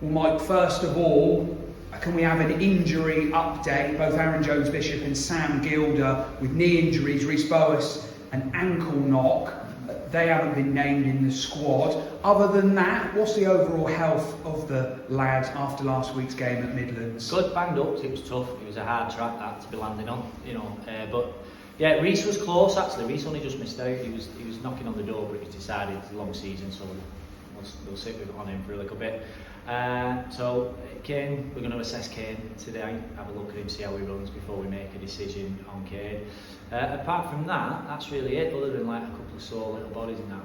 Well, Mike, first of all, can we have an injury update? Both Aaron Jones-Bishop and Sam Gilder with knee injuries, Rhys Boas an ankle knock. They haven't been named in the squad. Other than that, what's the overall health of the lads after last week's game at Midlands? Good, banged up. It was tough. It was a hard track that to be landing on, but yeah, Rhys was close actually. Rhys only just missed out. He was knocking on the door, but he's decided it's a long season, so we'll sit on him for a little bit. So Kane, we're going to assess Kane today, have a look at him, see how he runs before we make a decision on Kane. Apart from that, that's really it, other than like a couple of sore little bodies and that,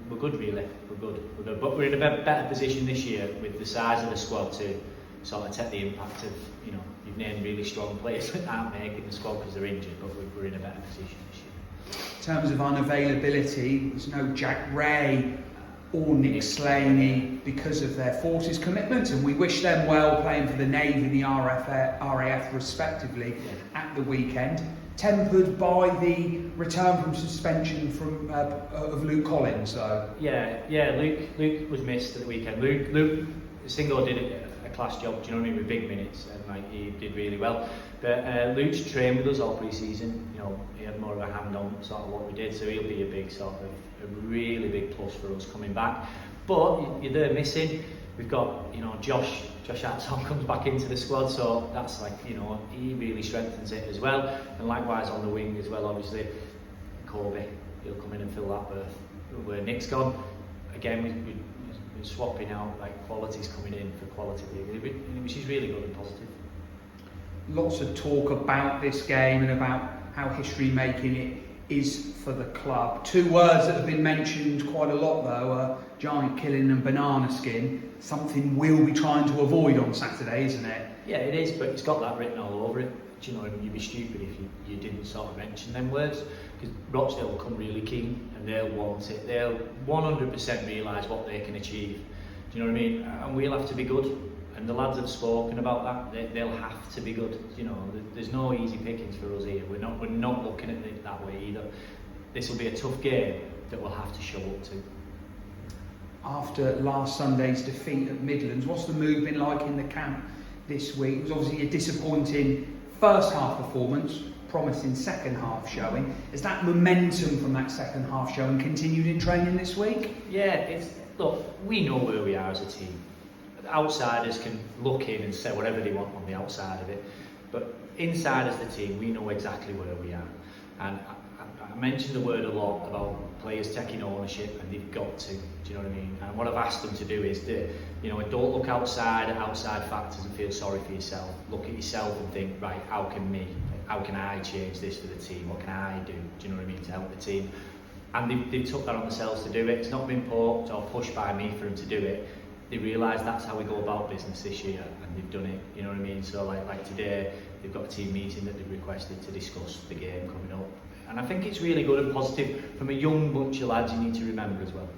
we're good really, we're good. But we're in a better position this year with the size of the squad to sort of take the impact of, you've named really strong players that aren't making the squad because they're injured, but we're in a better position this year. In terms of unavailability, there's no Jack Ray or Nick Slaney because of their forces commitment, and we wish them well playing for the Navy and the RAF respectively at the weekend. Tempered by the return from suspension of Luke Collins though. Yeah, Luke was missed at the weekend. Luke Singo did a class job, do you know what I mean, with big minutes, and he did really well. But Luke's trained with us all pre-season, he had more of a hand on sort of what we did, so he'll be a big sort of, a really big plus for us coming back. But you're there missing. We've got, Josh Atson comes back into the squad, so that's like, he really strengthens it as well. And likewise on the wing as well, obviously, Kobe, he'll come in and fill that berth where Nick's gone. Again, we're swapping out, like quality's coming in for quality, which is really good and positive. Lots of talk about this game and about how history-making it is for the club. Two words that have been mentioned quite a lot though are giant killing and banana skin. Something we'll be trying to avoid on Saturday, isn't it? Yeah, it is, but it's got that written all over it. Do you know, you'd be stupid if you didn't sort of mention them words, because Rochdale will come really keen and they'll want it. They'll 100% realise what they can achieve. Do you know what I mean? And we'll have to be good. And the lads have spoken about that. They'll have to be good. There's no easy pickings for us here. We're not looking at it that way either. This will be a tough game that we'll have to show up to. After last Sunday's defeat at Midlands, what's the mood been like in the camp this week? It was obviously a disappointing first half performance, promising second half showing. Has that momentum from that second half showing continued in training this week? Yeah, look, we know where we are as a team. Outsiders can look in and say whatever they want on the outside of it, but inside as the team we know exactly where we are. And I mentioned the word a lot about players taking ownership, and they've got to, do you know what I mean? And what I've asked them to do is don't look outside at outside factors and feel sorry for yourself. Look at yourself and think, right, how can I change this for the team? What can I do you know what I mean, to help the team? And they took that on themselves to do it. It's not been poked or pushed by me for them to do it. They realise that's how we go about business this year, and they've done it, you know what I mean? So like today, they've got a team meeting that they've requested to discuss the game coming up. And I think it's really good and positive from a young bunch of lads you need to remember as well.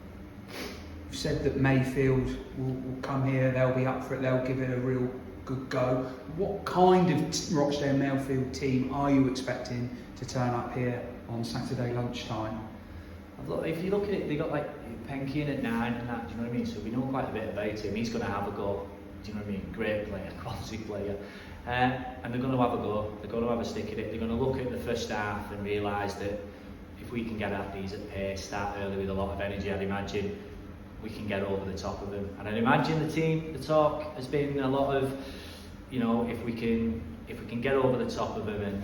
You've said that Mayfield will come here, they'll be up for it, they'll give it a real good go. What kind of Rochdale Mayfield team are you expecting to turn up here on Saturday lunchtime? If you look at it, they got like Penky in at 9 and that, do you know what I mean? So we know quite a bit about him. He's going to have a go, do you know what I mean? Great player, quality player. And they're going to have a go, they're going to have a stick at it. They're going to look at the first half and realise that if we can get at these at pace, start early with a lot of energy, I'd imagine we can get over the top of them. And I'd imagine the talk has been a lot of, if we can get over the top of them and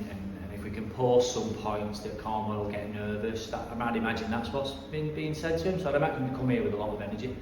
if we can post some points that Cornwall will get nervous, I might imagine that's what's been being said to him. So I'd imagine to come here with a lot of energy.